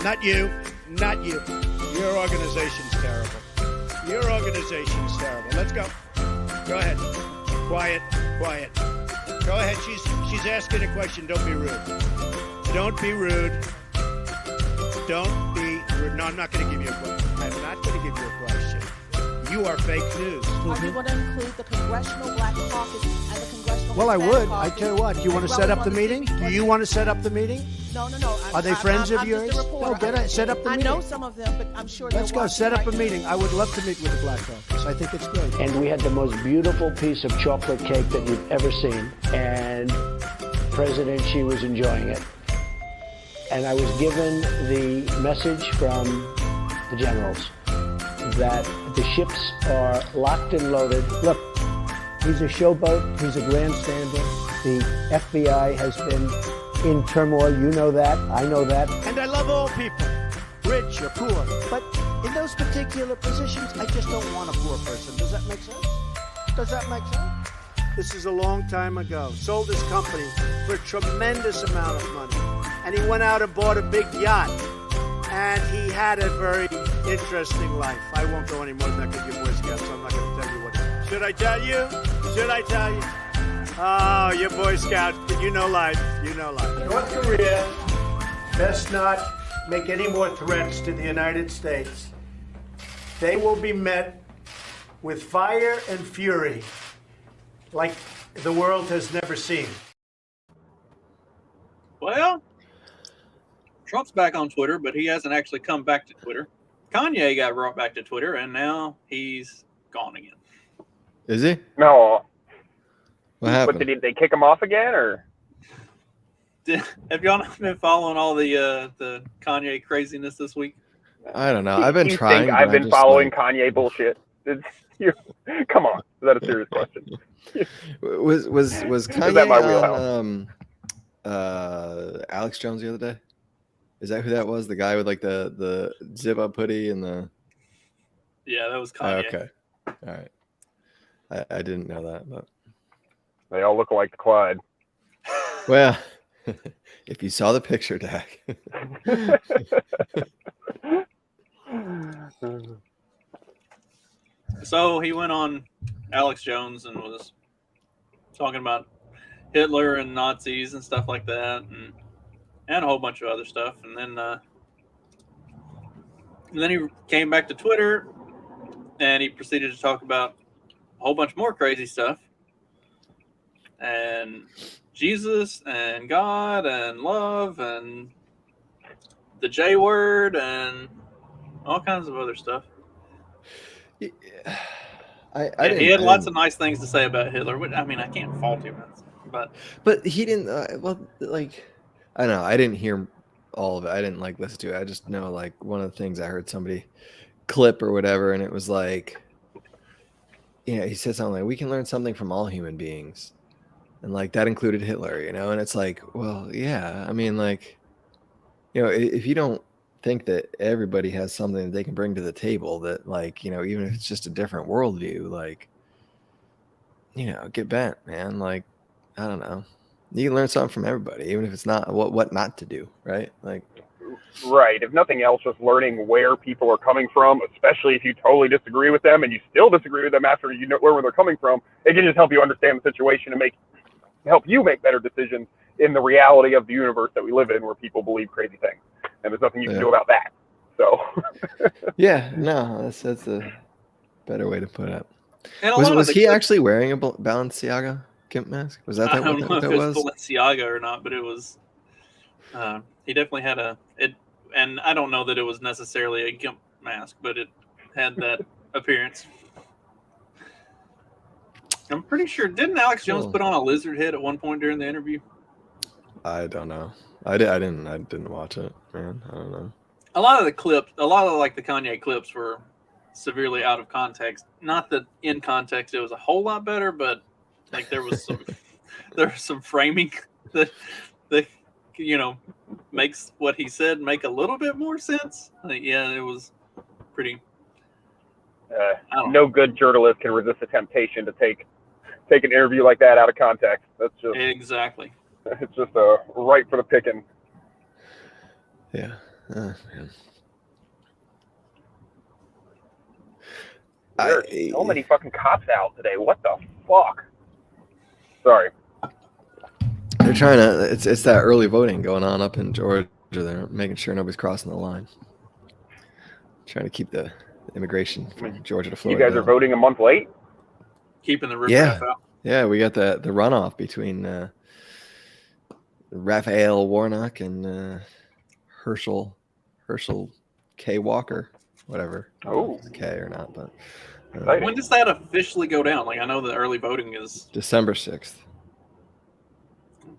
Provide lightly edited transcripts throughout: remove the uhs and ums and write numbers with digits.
Not you. Not you. Your organization's terrible. Your organization's terrible. Let's go. Go ahead. Quiet. Quiet. Go ahead. She's asking a question. Don't be rude. Don't be rude. Don't be rude. No, I'm not going to give you a question. I'm not going to give you a question. You are fake news. Are you going to include the Congressional Black Caucus and the Congressional Well, I Hispanic would. Caucus? I tell you what. Do you want to set up the meeting? Do you want to set up the meeting? No. Are they friends of yours? Just a reporter. No, set up the meeting. I know some of them, but I'm sure Let's they're go. Set up a watching right meeting. I would love to meet with the Black Caucus. I think it's great. And we had the most beautiful piece of chocolate cake that you've ever seen. And President Xi was enjoying it. And I was given the message from the generals that the ships are locked and loaded. Look, he's a showboat. He's a grandstander. The FBI has been in turmoil. You know that. I know that. And I love all people, rich or poor. But in those particular positions, I just don't want a poor person. Does that make sense? Does that make sense? This is a long time ago. Sold his company for a tremendous amount of money. And he went out and bought a big yacht. And he had a very interesting life. I won't go any more than that because you're Boy Scouts, so I'm not going to tell you what. Should I tell you? Should I tell you? Oh, you're Boy Scouts, but you know life. You know life. North Korea best not make any more threats to the United States. They will be met with fire and fury like the world has never seen. Well, Trump's back on Twitter, but he hasn't actually come back to Twitter. Kanye got brought back to Twitter, and now he's gone again. Is he? No. What happened? What, did they kick him off again, or? Have y'all not been following all the Kanye craziness this week? I don't know. I've been You trying. think but I've I'm been just following like- Kanye bullshit? Come on, is that a serious question? Was Kanye that my on Alex Jones the other day? Is that who that was? The guy with like the zip up hoodie and the. Yeah, that was Oh, Kanye. okay. All right. I didn't know that, but They all look like Clyde. well, if you saw the picture, Dak. So he went on Alex Jones and was talking about Hitler and Nazis and stuff like that, and a whole bunch of other stuff. And then he came back to Twitter and he proceeded to talk about a whole bunch more crazy stuff. And Jesus and God and love and the J word and all kinds of other stuff. He had lots of nice things to say about Hitler. I mean, I can't fault him, but he didn't. Well, like I don't know. I didn't hear all of it. I didn't like listen to it. I just know like one of the things I heard somebody clip or whatever, and it was like, he said something like, "We can learn something from all human beings," and like that included Hitler, And it's like, well, yeah. I mean, like, if you don't think that everybody has something that they can bring to the table, that like, even if it's just a different worldview, like, get bent, man. Like, I don't know. You can learn something from everybody, even if it's not what not to do, right? Like, Right. If nothing else, just learning where people are coming from, especially if you totally disagree with them and you still disagree with them after you know where they're coming from, it can just help you understand the situation and help you make better decisions in the reality of the universe that we live in, where people believe crazy things, and there's nothing you can do about that. So. Yeah. No, that's a better way to put it. Was he actually wearing a Balenciaga gimp mask? Was that I don't know what if that it was? was Balenciaga or not, but it was. He definitely had and I don't know that it was necessarily a gimp mask, but it had that appearance. I'm pretty sure. Didn't Alex Jones put on a lizard head at one point during the interview? I don't know. I didn't watch it, man. I don't know. A lot of the Kanye clips were severely out of context. Not that in context it was a whole lot better, but like there was some framing that makes what he said make a little bit more sense. Yeah, it was pretty. No good journalist can resist the temptation to take an interview like that out of context. That's just exactly. It's just ripe for the picking. Yeah. Man. There are so many fucking cops out today. What the fuck? Sorry. They're trying to. It's that early voting going on up in Georgia. They're making sure nobody's crossing the line. Trying to keep the immigration from Georgia to You Florida. guys are voting a month late? Keeping the riffraff out. Yeah, we got the runoff between Raphael Warnock and Herschel K. Walker, whatever. I don't know if it's K or not, but When does that officially go down? Like, I know the early voting is December 6th.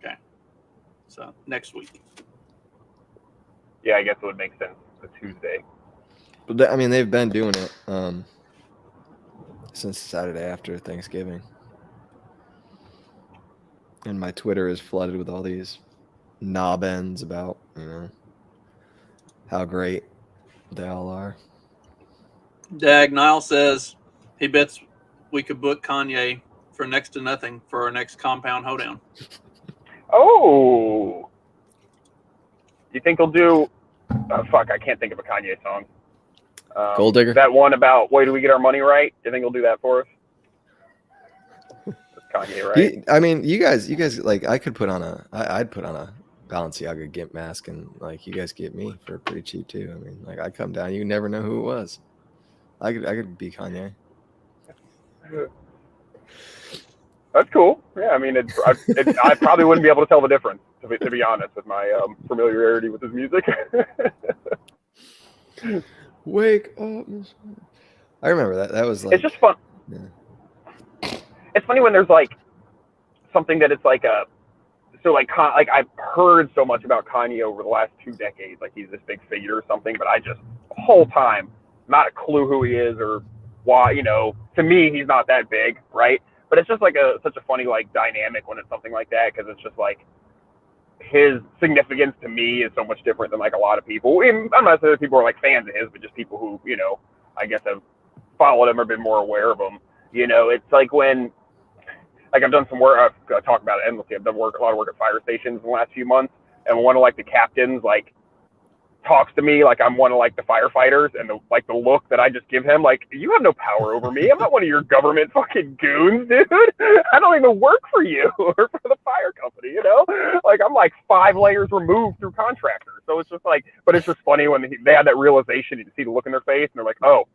okay, so next week. Yeah, I guess it would make sense. It's a Tuesday. But I mean, they've been doing it since Saturday after Thanksgiving, and my Twitter is flooded with all these knob ends about how great they all are. Dag Nile says he bets we could book Kanye for next to nothing for our next compound hoedown. Oh. You think he'll do... fuck, I can't think of a Kanye song. Gold Digger? That one about, wait, do we get our money right? Do you think he'll do that for us? That's Kanye, right? I mean, you guys, like, I'd put on a Balenciaga gimp mask, and like, you guys get me for pretty cheap too. I mean, like, I come down, you never know who it was. I could be Kanye. That's cool. Yeah, I mean, I probably wouldn't be able to tell the difference, to be honest, with my familiarity with his music. Wake up! I remember that. That was like. It's just fun. Yeah. It's funny when there's like something that it's like like I've heard so much about Kanye over the last 2 decades, like he's this big figure or something, but I just the whole time not a clue who he is or why. To me he's not that big, right? But it's just like such a funny like dynamic when it's something like that, because it's just like his significance to me is so much different than like a lot of people. I'm not saying that people are like fans of his, but just people who I guess have followed him or been more aware of him. It's like when like I've done some work. I've talked about it endlessly. I've done a lot of work at fire stations in the last few months, and one of like the captains like talks to me like I'm one of like the firefighters, and the look that I just give him, like, you have no power over me. I'm not one of your government fucking goons, dude. I don't even work for you or for the fire company, Like, I'm like 5 layers removed through contractors. So it's just like, but it's just funny when they had that realization. You see the look in their face, and they're like, oh,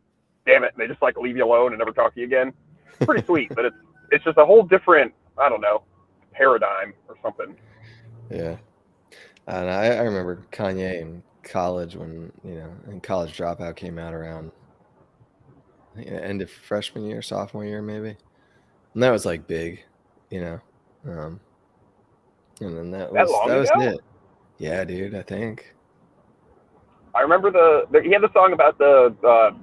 damn it. And they just like leave you alone and never talk to you again. It's pretty sweet, but it's just a whole different, I don't know, paradigm or something. Yeah. And I remember Kanye in college when, and College Dropout came out around end of freshman year, sophomore year, maybe. And that was like big, and then that was it. Yeah, dude, I think. I remember he had the song about the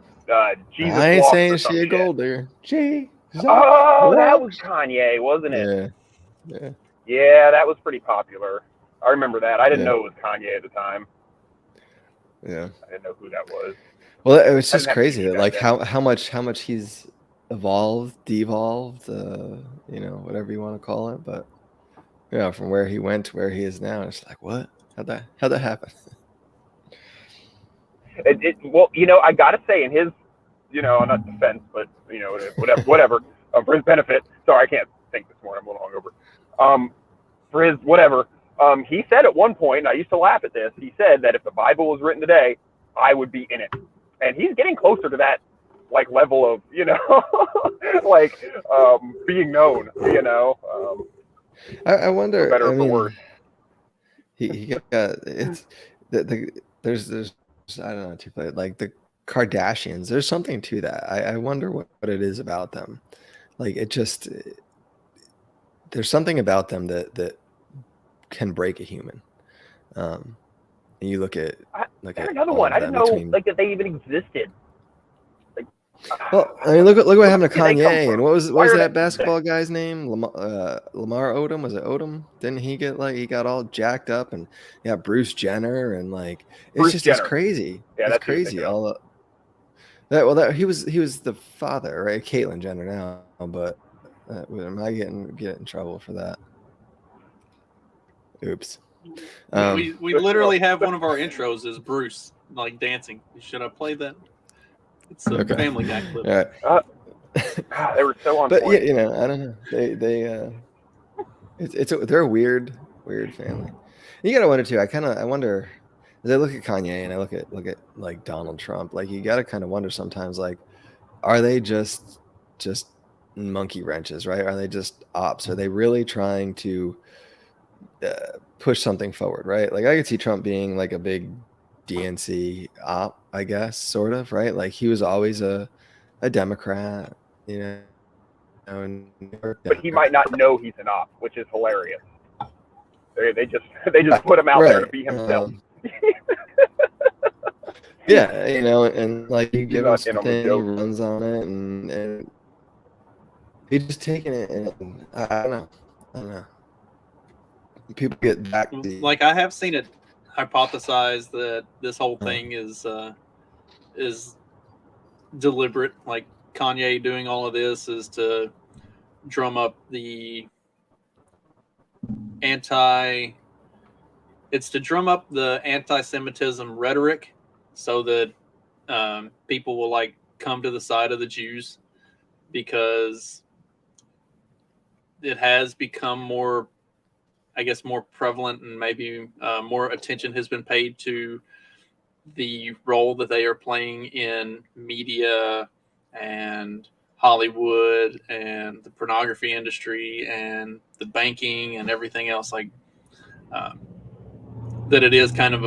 Jesus. I ain't saying she a gold digger. Jesus. Oh, that was Kanye, wasn't it? Yeah. Yeah, that was pretty popular. I remember that. I didn't know it was Kanye at the time. Yeah. I didn't know who that was. Well, it was just crazy that like how much he's evolved, devolved, whatever you want to call it, but from where he went to where he is now, it's like, what? How'd that happen? Well, I gotta say, in his, not defense, but whatever, for his benefit. Sorry, I can't think this morning. I'm a little hungover. For his whatever, he said at one point, and I used to laugh at this. He said that if the Bible was written today, I would be in it, and he's getting closer to that, like, level of, like, being known. I wonder. For better or for worse. He got it's there's I don't know to play it, like the Kardashians. There's something to that. I wonder what it is about them. Like, there's something about them that can break a human. And you look at another one. I didn't know like that they even existed. Well, I mean, look what happened to Kanye, and what was that basketball guy's name? Lamar Odom, was it Odom? Didn't he got all jacked up, and Bruce Jenner, and like it's crazy. Yeah, it's crazy. He was the father, right? Caitlyn Jenner now, but am I getting in trouble for that? Oops. We literally have one of our intros is Bruce like dancing. Should I play that? It's a Okay. Family Guy clip. All right. They were so on But point. yeah, I don't know. They're a weird family. You gotta wonder too. I wonder as I look at Kanye and I look at like Donald Trump. Like you gotta kind of wonder sometimes. Like, are they just monkey wrenches, right? Are they just ops? Are they really trying to push something forward, right? Like I could see Trump being like a big DNC op, I guess, sort of, right? Like he was always a Democrat, you know. And But he might not know he's an op, which is hilarious. They just put him out there to right. be himself. Yeah, and like you give him not in on the something, he joke. runs on it, and he's just taking it, and I don't know. People get back the Like I have seen it hypothesized that this whole thing is deliberate. Like Kanye doing all of this is to drum up the anti-Semitism rhetoric, so that people will like come to the side of the Jews, because it has become more, I guess, more prevalent, and maybe more attention has been paid to the role that they are playing in media and Hollywood and the pornography industry and the banking and everything else, like that it is kind of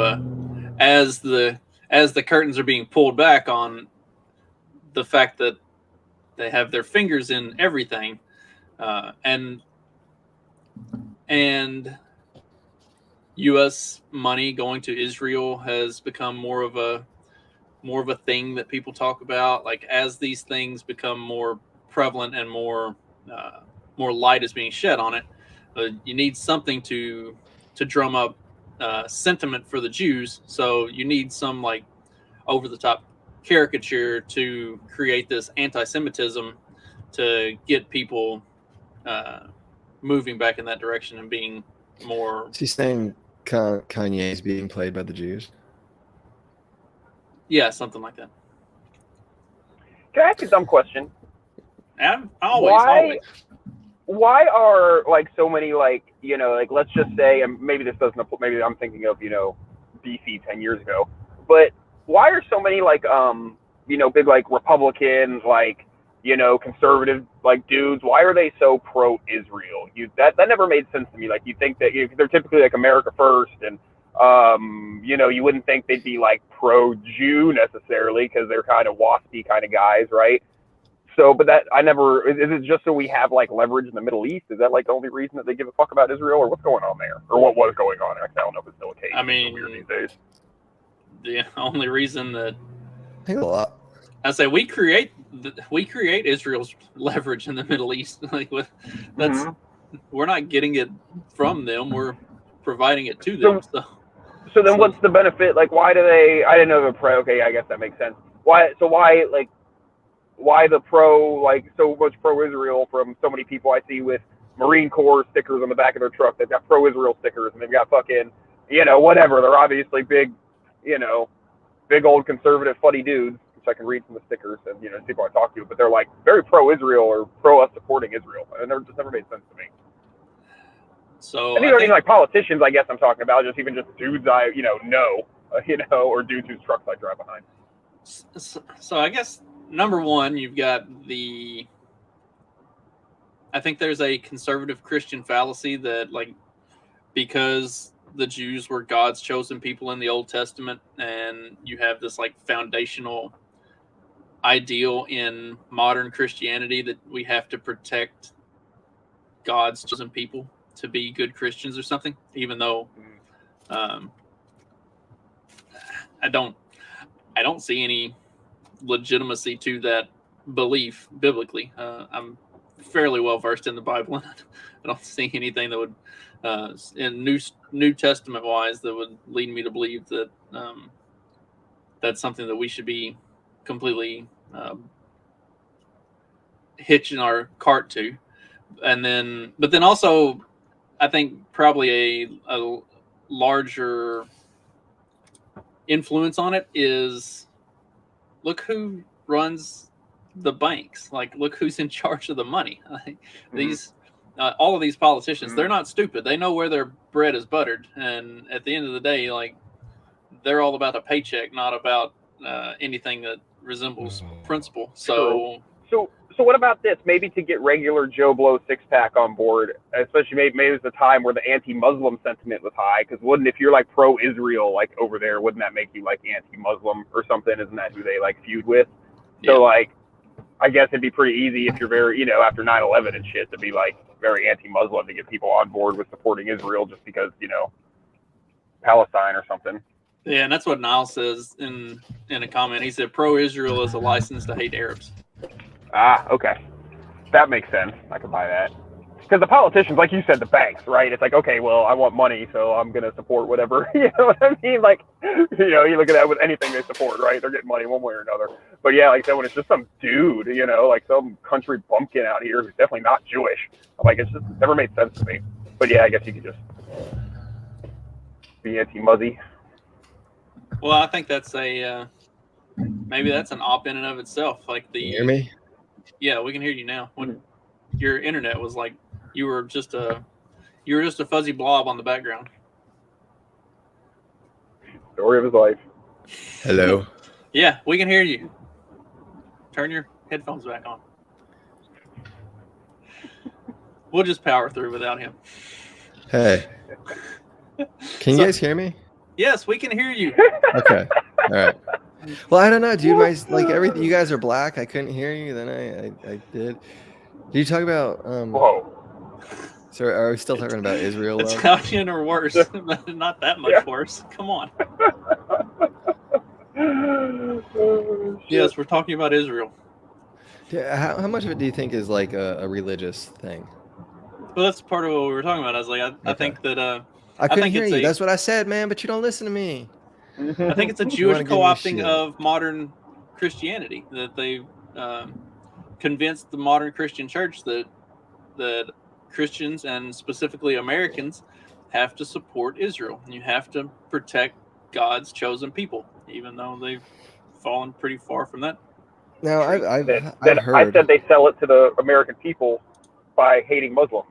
as the curtains are being pulled back on the fact that they have their fingers in everything, and U.S. money going to Israel has become more of a thing that people talk about. Like as these things become more prevalent and more light is being shed on it, you need something to drum up sentiment for the Jews. So you need some like over the top caricature to create this anti-Semitism to get people moving back in that direction and being more. Is he saying Kanye is being played by the Jews? Yeah, something like that. Can I ask you a dumb question? Always. Why are like so many like like let's just say, and maybe this doesn't apply, maybe I'm thinking of DC 10 years ago, but why are so many like big like Republicans, like conservative like dudes, why are they so pro-Israel? That never made sense to me. Like you think that they're typically like America first, and you wouldn't think they'd be like pro-Jew necessarily because they're kind of waspy kind of guys, right? So, but is it just so we have like leverage in the Middle East? Is that like the only reason that they give a fuck about Israel, or what's going on there, or what was going on? I don't know if it's still a case. I mean, it's so weird these days. The only reason that I think a lot. I say we create Israel's leverage in the Middle East. Like we're not getting it from them; we're providing it to them. So then, what's the benefit? Like, why do they? I didn't know the pro. Okay, I guess that makes sense. Why the pro, like so much pro-Israel from so many people I see with Marine Corps stickers on the back of their truck? They've got pro-Israel stickers, and they've got fucking, whatever. They're obviously big old conservative funny dudes, which I can read from the stickers and people I talk to, but they're like very pro-Israel or pro us supporting Israel, and they're just never made sense to me. So and these aren't even like politicians, I guess I'm talking about, just dudes I know, or dudes whose trucks I drive behind. So I guess number one, you've got I think there's a conservative Christian fallacy that like because the Jews were God's chosen people in the Old Testament, and you have this like foundational ideal in modern Christianity that we have to protect God's chosen people to be good Christians or something, even though I don't see any legitimacy to that belief biblically. I'm fairly well versed in the Bible, and I don't see anything that would in New Testament wise that would lead me to believe that that's something that we should be completely hitching our cart to. And then, but then also, I think probably a larger influence on it is look who runs the banks. Like, look who's in charge of the money. These all of these politicians, they're not stupid. They know where their bread is buttered, and at the end of the day, like, they're all about a paycheck, not about anything that resembles principle. So So what about this? Maybe to get regular Joe Blow six pack on board, especially maybe it was the time where the anti-Muslim sentiment was high. Because wouldn't, if you're like pro-Israel, like over there, wouldn't that make you like anti-Muslim or something? Isn't that who they like feud with? So like, I guess it'd be pretty easy if you're very, you know, after 9/11 and shit, to be like very anti-Muslim to get people on board with supporting Israel just because, you know, Palestine or something. yeah, and that's what Niall says in a comment. He said, "Pro-Israel is a license to hate Arabs." Ah, okay. That makes sense. I can buy that. Because the politicians, like you said, the banks, right? It's like, okay, well, I want money, so I'm going to support whatever. You know what I mean? Like, you know, you look at that with anything they support, right? They're getting money one way or another. But yeah, like I said, when it's just some dude, you know, like some country bumpkin out here who's definitely not Jewish, like, it's just never made sense to me. But yeah, I guess you could just be anti-muzzy. Well, I think that's a maybe that's an op in and of itself. Like the Can you hear me? Yeah, we can hear you now. When your internet was like you were just a fuzzy blob on the background. Story of his life. Hello. Yeah, we can hear you. Turn your headphones back on. We'll just power through without him. Hey. Can you guys hear me? Yes, we can hear you. Okay. All right. Well, I don't know, dude. Like everything, you guys are black. I couldn't hear you. Then I did. Did you talk about? Whoa. So are we still talking about Israel? Italian or worse? Not that much worse. Come on. Yes, we're talking about Israel. Yeah. How much of it do you think is like a religious thing? Well, that's part of what we were talking about. I was like, I think that I couldn't think hear it's you. a- That's what I said, man. But you don't listen to me. I think it's a You Jewish wanna give me co-opting shit. of modern Christianity, that they convinced the modern Christian church that Christians and specifically Americans have to support Israel. You have to protect God's chosen people, even though they've fallen pretty far from that. No, I've Then heard. I said they sell it to the American people by hating Muslims.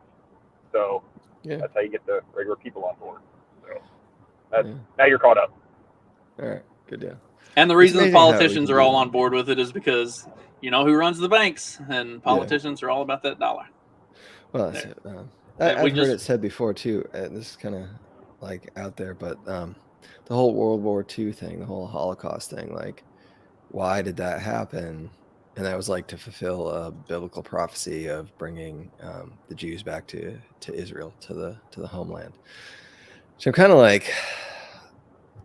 So that's how you get the regular people on board. So now you're caught up. All right, good deal. And the reason the amazing how we politicians can are all do that. on board with it is because you know who runs the banks, and politicians are all about that dollar. Well, that's it. Yeah, we I've heard just- it said before too. This is kind of like out there, but the whole World War II thing, the whole Holocaust thing, like, why did that happen? And that was like to fulfill a biblical prophecy of bringing the Jews back to Israel, to the homeland. So I'm kind of like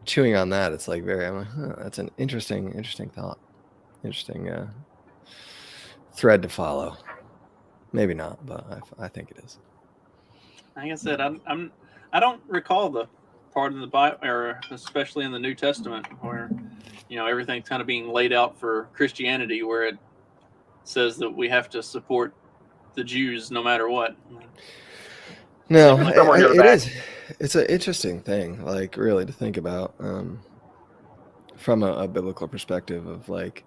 chewing on that. It's like I'm like, huh, that's an interesting thought, interesting thread to follow. Maybe not, but I think it is. Like I said, I don't recall the part in the Bible, or especially in the New Testament, where you know everything's kind of being laid out for Christianity, where it says that we have to support the Jews no matter what. No, Somewhere near the it back. is. It's an interesting thing, like really to think about from a biblical perspective of like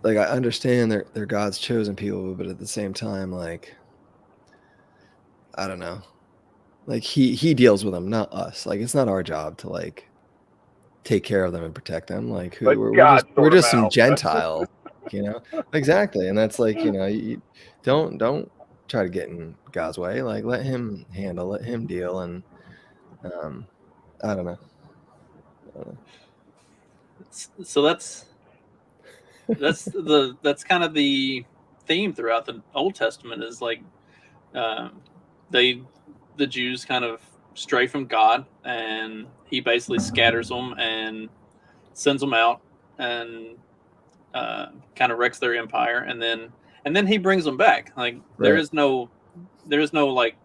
I understand they're God's chosen people, but at the same time, like, I don't know, like he deals with them, not us. Like, it's not our job to like take care of them and protect them. Like, But we're God just sort them some out. Gentiles, you know? Exactly, and that's like, you know, you don't try to get in God's way. Like, let him handle, let him deal, and I don't know. So that's kind of the theme throughout the Old Testament is like the Jews kind of stray from God, and he basically scatters them and sends them out and kind of wrecks their empire, and then he brings them back. Like there is no like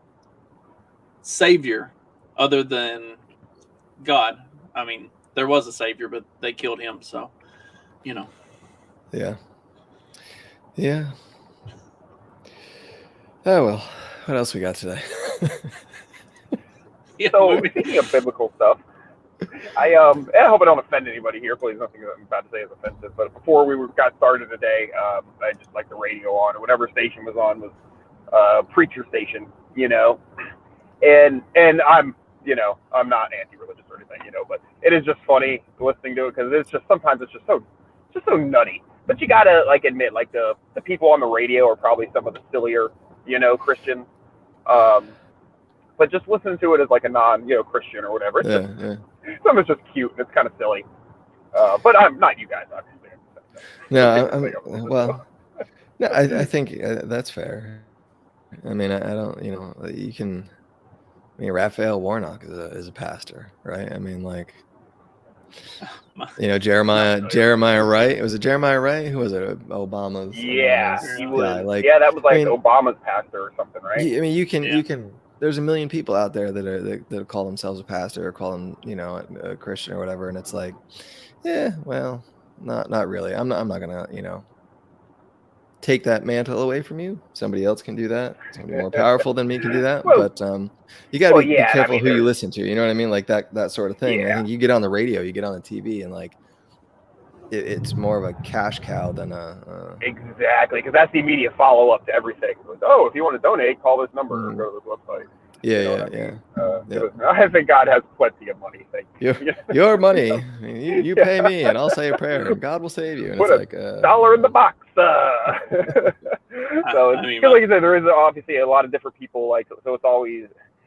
savior other than God. I mean, there was a savior, but they killed him, so you know. Yeah. Oh well, what else we got today? Yeah, So movie. speaking of biblical stuff, I hope I don't offend anybody here. Please, nothing that I'm about to say is offensive. But before we got started today, I just like the radio on, or whatever station was on was preacher station, and I'm I'm not anti-religious or anything, but it is just funny listening to it because sometimes it's just so nutty. But you gotta admit, the people on the radio are probably some of the sillier, Christians. But just listening to it as a non, Christian or whatever, some is just cute and it's kind of silly. But I'm not you guys, obviously. No, well, no, I think that's fair. I mean, I don't, you can. I mean, Raphael Warnock is a pastor, right? I mean, Jeremiah Wright. Was it Jeremiah Wright? Who was it? Obama's he was. guy. That was Obama's pastor or something, right? I mean, you can. There's a million people out there that call themselves a pastor or call them, a Christian or whatever, and it's well, not really. I'm not gonna, take that mantle away from you. Somebody else can do that. Somebody more powerful than me can do that. But you got to be careful who you listen to. You know what I mean? Like that sort of thing. Yeah. I think you get on the radio, you get on the TV, and it's more of a cash cow than a. Exactly, because that's the immediate follow up to everything. If you want to donate, call this number or go to this website. I think God has plenty of money. Thank you. Your money. I mean, you pay me, and I'll say a prayer, and God will save you. And put it's $1 in the box. So, like I said, there is obviously a lot of different people. So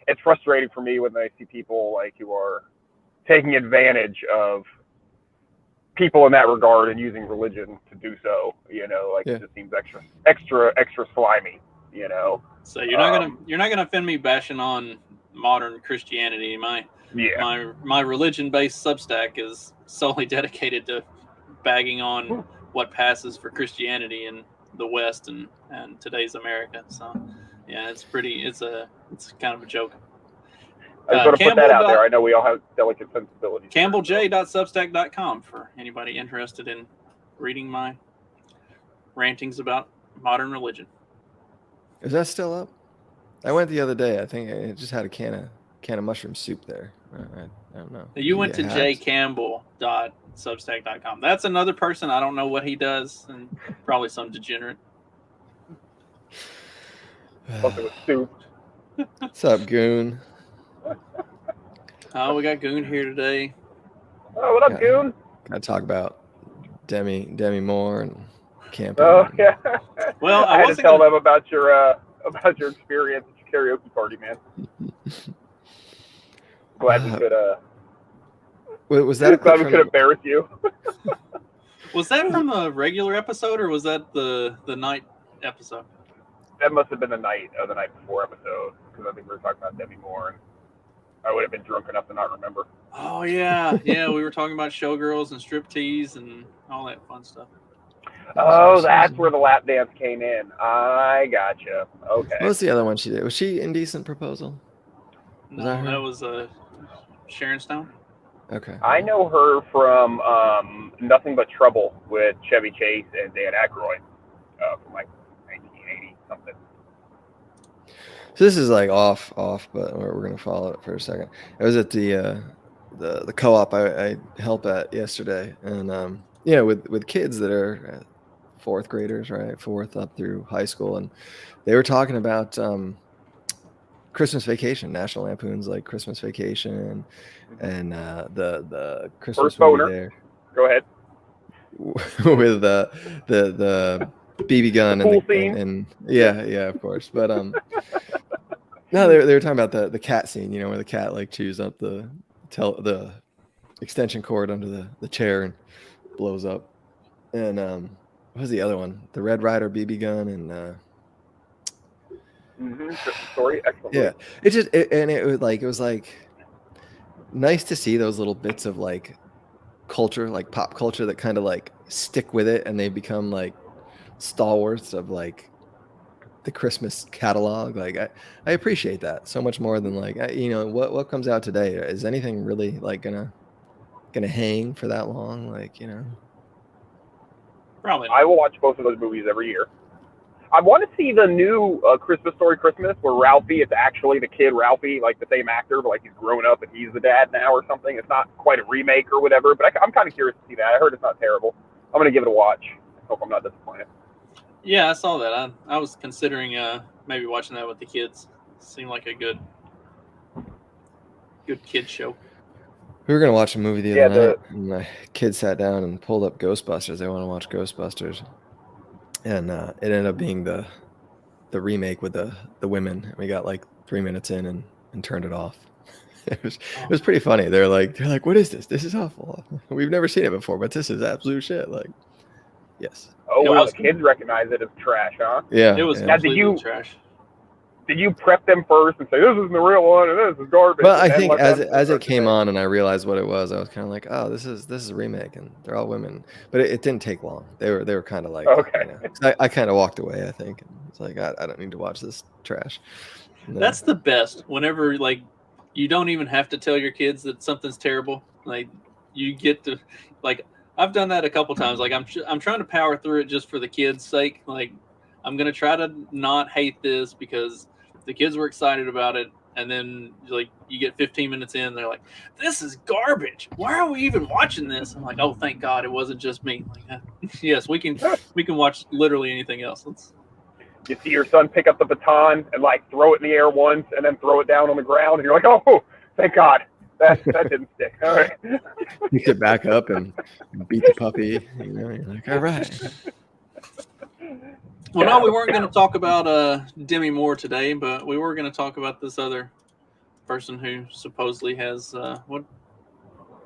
it's frustrating for me when I see people who are taking advantage of people in that regard and using religion to do so. It just seems extra slimy. So you're not gonna offend me bashing on modern Christianity. My religion-based Substack is solely dedicated to bagging on what passes for Christianity in the West and today's America. So yeah, it's kind of a joke. I just want to put that out there. I know we all have delicate sensibilities. CampbellJ.substack.com for anybody interested in reading my rantings about modern religion. Is that still up? I went the other day. I think it just had a can of mushroom soup there. I don't know. You went to jcampbell.substack.com. That's another person. I don't know what he does, and probably some degenerate. Something with soup. What's up, Goon? Oh, we got Goon here today. Oh, what up, Goon? Gotta talk about Demi Moore and camping. Oh, yeah. Well, I had to tell them about your experience at your karaoke party, man. Glad we could. Was that? Glad we could embarrass you. Was that from the regular episode, or was that the night episode? That must have been the night before episode, because I think we were talking about Demi Moore, and I would have been drunk enough to not remember. Oh yeah, we were talking about showgirls and striptease and all that fun stuff. Oh, that's where the lap dance came in. I gotcha. Okay. What was the other one she did? Was she Indecent Proposal? That was Sharon Stone. Okay. I know her from Nothing But Trouble with Chevy Chase and Dan Aykroyd from 1980 something. So this is off, but we're gonna follow it for a second. I was at the co-op I help at yesterday, and with kids that are fourth graders, right, fourth up through high school, and they were talking about Christmas Vacation, National Lampoon's Christmas Vacation, and the Christmas First movie boner. there. Go ahead. With the BB gun and yeah, of course. But no, they were talking about the cat scene, where the cat chews up the extension cord under the chair and blows up. And what was the other one? The Red Ryder BB gun and Story, excellent. Yeah, it was nice to see those little bits of culture, pop culture, that kind of stick with it, and they become stalwarts of the Christmas catalog. I appreciate that so much more than what comes out today. Is anything really gonna hang for that long? Probably not. I will watch both of those movies every year. I want to see the new Christmas Story Christmas where Ralphie, it's actually the kid Ralphie, like the same actor, but like he's grown up and he's the dad now or something. It's not quite a remake or whatever, but I'm kind of curious to see that. I heard it's not terrible. I'm going to give it a watch. I hope I'm not disappointed. Yeah, I saw that. I was considering maybe watching that with the kids. Seemed like a good kid show. We were gonna watch a movie the other night, and my kids sat down and pulled up Ghostbusters. They want to watch Ghostbusters, and it ended up being the remake with the women. We got like 3 minutes in and turned it off. It was pretty funny. They're like, what is this? This is awful. We've never seen it before, but this is absolute shit. Like, yes. Oh wow, the kids recognize it as trash, huh? Yeah, it was completely trash. Did you prep them first and say this isn't the real one and this is garbage? Well, I think as it came on and I realized what it was, I was kind of like, oh, this is a remake and they're all women. But it didn't take long. They were kind of like, okay. You know, I kind of walked away. I think it's like I don't need to watch this trash. That's the best. Whenever like you don't even have to tell your kids that something's terrible. Like you get to like I've done that a couple times. Like I'm trying to power through it just for the kids' sake. Like I'm gonna try to not hate this because the kids were excited about it, and then like you get 15 minutes in, they're like, "This is garbage. Why are we even watching this?" I'm like, "Oh, thank God, it wasn't just me." Like, yes, we can watch literally anything else. You see your son pick up the baton and like throw it in the air once, and then throw it down on the ground, and you're like, "Oh, thank God, that didn't stick." All right. Pick it back up and beat the puppy. You know, you're like, "All right." Well, no, we weren't going to talk about Demi Moore today, but we were going to talk about this other person who supposedly has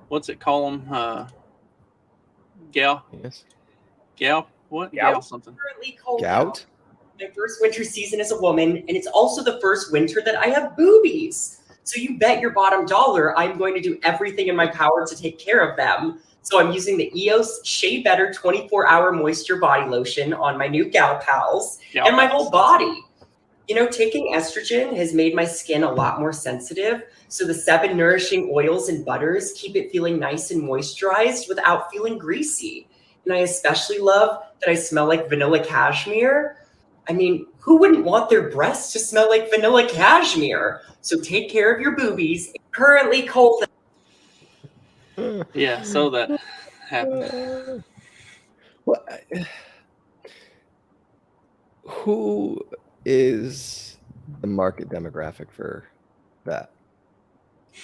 what's it call him? Gal? Yes. Gal? What? Gout? Gal something. Currently cold Gout? My first winter season as a woman, and it's also the first winter that I have boobies. So you bet your bottom dollar I'm going to do everything in my power to take care of them. So I'm using the EOS Shea Better 24-hour moisture body lotion on my new gal pals and my whole body. You know, taking estrogen has made my skin a lot more sensitive. So the 7 nourishing oils and butters keep it feeling nice and moisturized without feeling greasy. And I especially love that I smell like vanilla cashmere. I mean, who wouldn't want their breasts to smell like vanilla cashmere? So take care of your boobies. Currently cold. Yeah, so that happened. Well, who is the market demographic for that?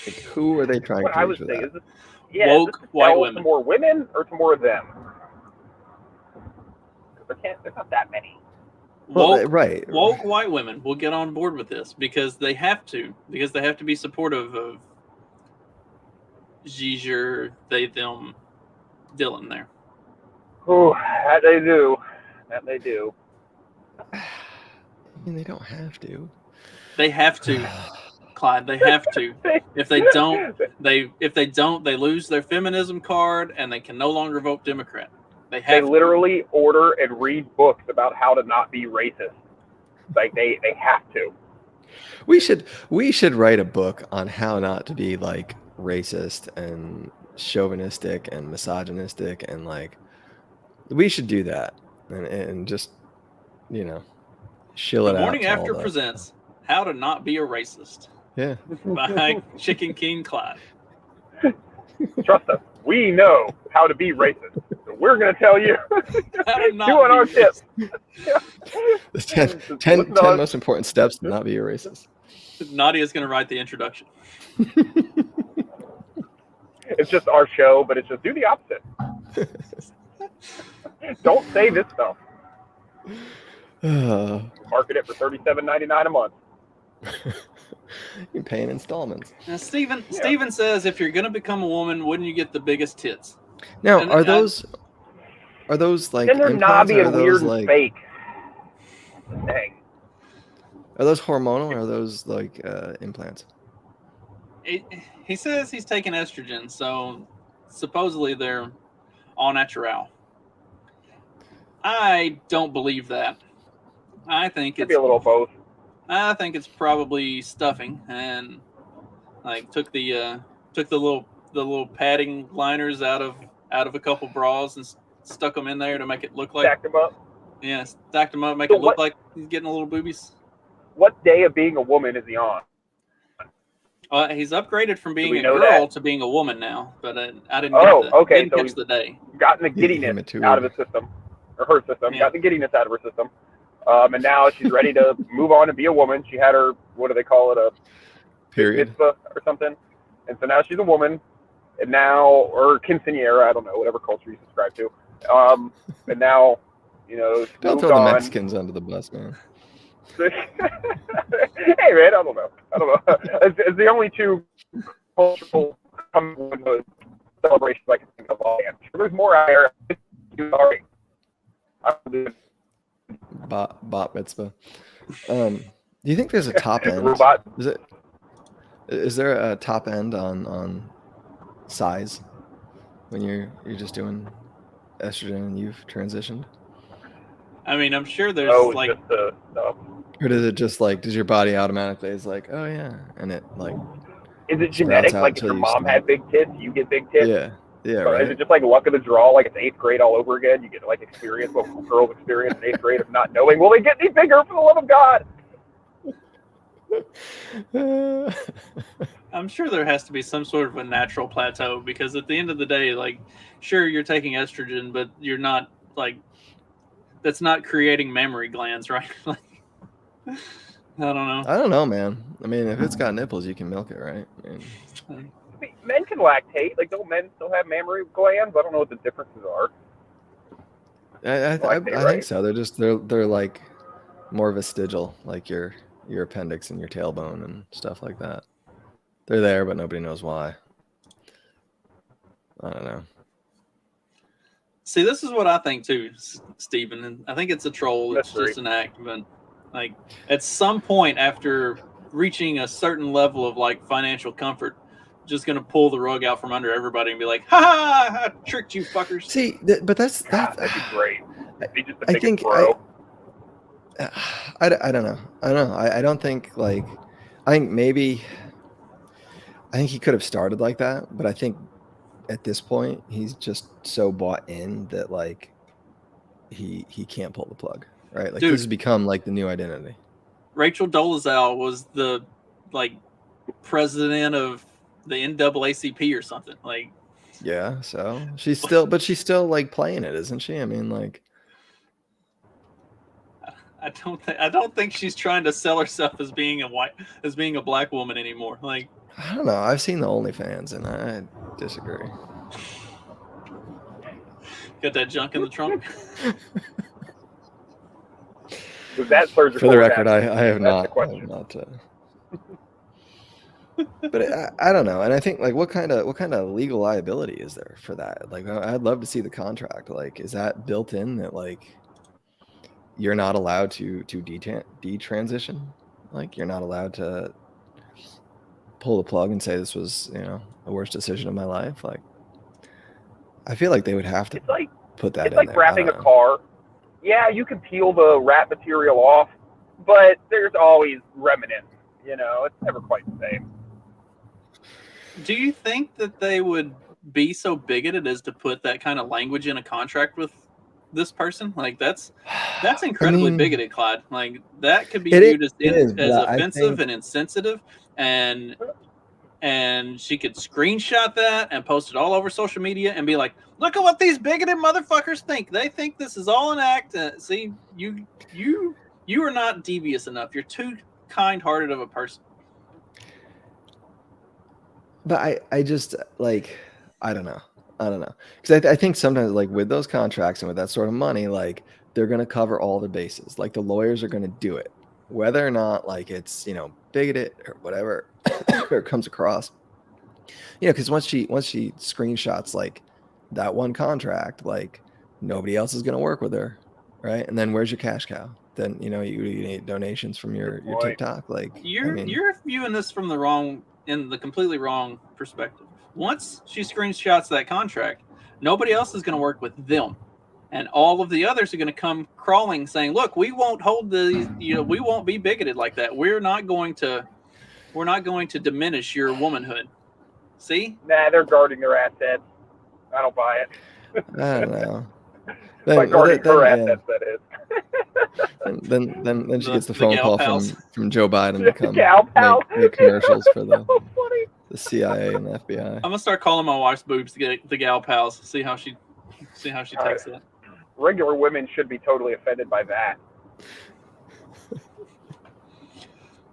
Like, who are they trying What to I reach would with say that? is, is this white to women. more women or to more of them? Because there's not that many. Woke, right. Woke white women will get on board with this because they have to be supportive of Giger, they, them, Dylan there. Oh, that they do. That they do. I mean, they don't have to. They have to, Clyde. They have to. If they don't, they lose their feminism card and they can no longer vote Democrat. They literally order and read books about how to not be racist. Like they have to. We should write a book on how not to be like racist and chauvinistic and misogynistic, and like we should do that and just, you know, shill it out. The Morning After presents How to Not Be a Racist. Yeah. By Chicken King Clyde. Trust us, we know how to be racist. So we're going to tell you doing our tips. The 10 most important steps to not be a racist. Nadia's going to write the introduction. It's just our show, but it's just do the opposite. Don't say this stuff. Market it for $37.99 a month. You pay in installments. Now, Steven says, if you're going to become a woman, wouldn't you get the biggest tits? Now, are those like then they're implants, knobby or are and those weird like and fake. Dang. Are those hormonal or are those like implants? He says he's taking estrogen, so supposedly they're all natural. I don't believe that. I think Could be a little both. I think it's probably stuffing, and like took the little padding liners out of a couple bras and stuck them in there to make it look like. Stacked them up. Yeah, stacked them up, make So it look what- like he's getting a little boobies. What day of being a woman is he on? He's upgraded from being we a know girl that? to being a woman now, but I didn't Oh, get the, okay, didn't so catch he's- the day. Gotten the He giddiness matured. out of his system, or her system. Yeah. Got the giddiness out of her system, and now she's ready to move on and be a woman. She had her, what do they call it, a Period. mitzvah or something, and so now she's a woman, and now, or quinceañera, I don't know, whatever culture you subscribe to, and now, you know, she's Don't moved throw the on. Mexicans under the bus, man. Hey man, I don't know. It's the only two cultural celebrations I can think of offhand. There's more out there. Sorry. Bot mitzvah. Do you think there's a top end? Robot. Is there a top end on size when you're just doing estrogen and you've transitioned? I mean, I'm sure there's Oh, like just the stuff. Or does it just like, does your body automatically is like, oh yeah, and it like, Is it sprouts genetic? out Like if till your you mom snap? had big tits, you get big tits? yeah, Or right. is it just like luck of the draw, like it's 8th grade all over again? You get to like experience what girls experience in 8th grade of not knowing, will they get any bigger for the love of God? I'm sure there has to be some sort of a natural plateau, because at the end of the day, like, sure, you're taking estrogen, but you're not like, that's not creating mammary glands, right? Like, I don't know. I don't know, man. I mean, if it's got nipples, you can milk it, right? I mean, Men can lactate. Like, don't men still have mammary glands? I don't know what the differences are. I Lactate, think right? so. They're like more vestigial, like your appendix and your tailbone and stuff like that. They're there, but nobody knows why. I don't know. See, this is what I think too, Stephen. And I think it's a troll. It's Mystery. just an act. But like, at some point after reaching a certain level of like financial comfort, just gonna pull the rug out from under everybody and be like, "Ha ha! I tricked you, fuckers." See, but that's God, that'd be great. Be just the I biggest think bro. I don't know. I don't know. I don't think like, I think maybe, I think he could have started like that, but I think at this point he's just so bought in that like he can't pull the plug, right? Like Dude. this has become like the new identity. Rachel Dolezal was the like president of the NAACP or something. Like, Yeah, so she's still like playing it, isn't she? I mean, like, I don't think she's trying to sell herself as being a black woman anymore. Like, I don't know. I've seen the OnlyFans, and I disagree. got that junk in the trunk. Was that surgical? For the or record, I natural? have That's not. the question. But I don't know, and I think like what kind of legal liability is there for that? Like, I'd love to see the contract. Like, is that built in that like you're not allowed to detransition? Like, you're not allowed to pull the plug and say this was, you know, the worst decision of my life. Like, I feel like they would have to It's like put that it's in like there. I wrapping a don't know. car. Yeah, you can peel the wrap material off, but there's always remnants. You know, it's never quite the same. Do you think that they would be so bigoted as to put that kind of language in a contract with this person? Like, that's incredibly bigoted, Clyde. Like, that could be It viewed is, but as I offensive think- and insensitive, and she could screenshot that and post it all over social media and be like, "Look at what these bigoted motherfuckers think. They think this is all an act." See, you are not devious enough. You're too kind-hearted of a person. But I just like, I don't know, because I think sometimes like with those contracts and with that sort of money, like they're gonna cover all the bases. Like the lawyers are gonna do it, whether or not like it's, you know, bigoted or whatever or it comes across. You know, because once she screenshots like that one contract, like nobody else is gonna work with her, right? And then where's your cash cow? Then, you know, you need donations from your Good point. TikTok. Like, You're viewing this from the completely wrong perspective. Once she screenshots that contract, nobody else is going to work with them, and all of the others are going to come crawling saying, "Look, we won't hold these. You know, we won't be bigoted like that. We're not going to diminish your womanhood." See? Nah, they're guarding their assets. I don't buy it. I don't know. By guarding her assets, that is. And then she gets the The phone gal call pals. from Joe Biden to come Gal pal. make commercials for so funny. the CIA and the FBI. I'm gonna start calling my wife's boobs to get the gal pals. See how she All takes that. Regular women should be totally offended by that.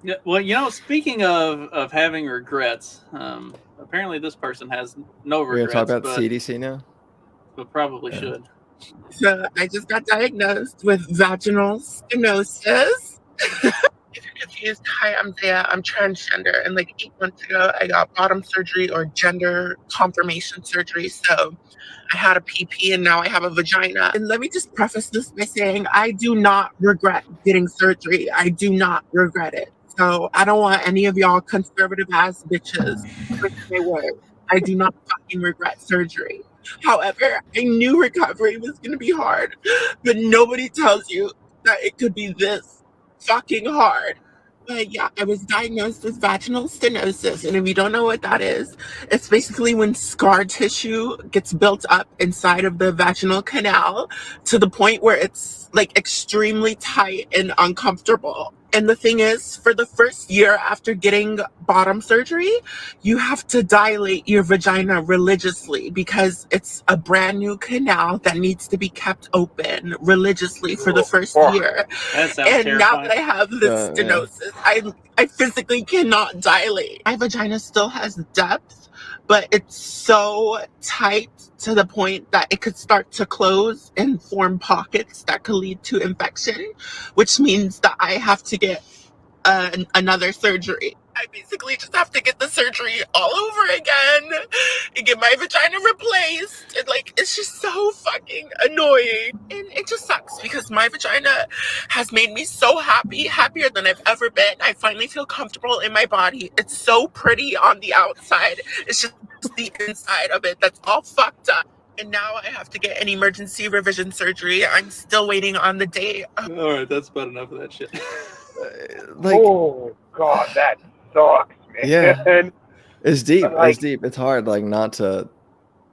Yeah. Well, speaking of having regrets, apparently this person has no We're gonna regrets. talk about but, CDC now. but probably Yeah. should. So I just got diagnosed with vaginal stenosis. If you're confused, hi, I'm Zaya. I'm transgender. And like 8 months ago, I got bottom surgery or gender confirmation surgery. So I had a PP and now I have a vagina. And let me just preface this by saying I do not regret getting surgery. I do not regret it. So I don't want any of y'all conservative ass bitches twist my words. I do not fucking regret surgery. However, I knew recovery was going to be hard, but nobody tells you that it could be this fucking hard. But yeah, I was diagnosed with vaginal stenosis. And if you don't know what that is, it's basically when scar tissue gets built up inside of the vaginal canal to the point where it's like extremely tight and uncomfortable. And the thing is, for the first year after getting bottom surgery, you have to dilate your vagina religiously because it's a brand new canal that needs to be kept open religiously for the first year. That sounds And terrifying. now that I have this Yeah. stenosis, I physically cannot dilate. My vagina still has depth, but it's so tight to the point that it could start to close and form pockets that could lead to infection, which means that I have to get another surgery. I basically just have to get the surgery all over again and get my vagina replaced. And like, it's just so fucking annoying. And it just sucks because my vagina has made me so happy, happier than I've ever been. I finally feel comfortable in my body. It's so pretty on the outside. It's just the inside of it that's all fucked up. And now I have to get an emergency revision surgery. I'm still waiting on the date. All right, that's about enough of that shit. Oh God, that sucks, man. Yeah. It's deep. Like- It's deep. It's hard, like, not to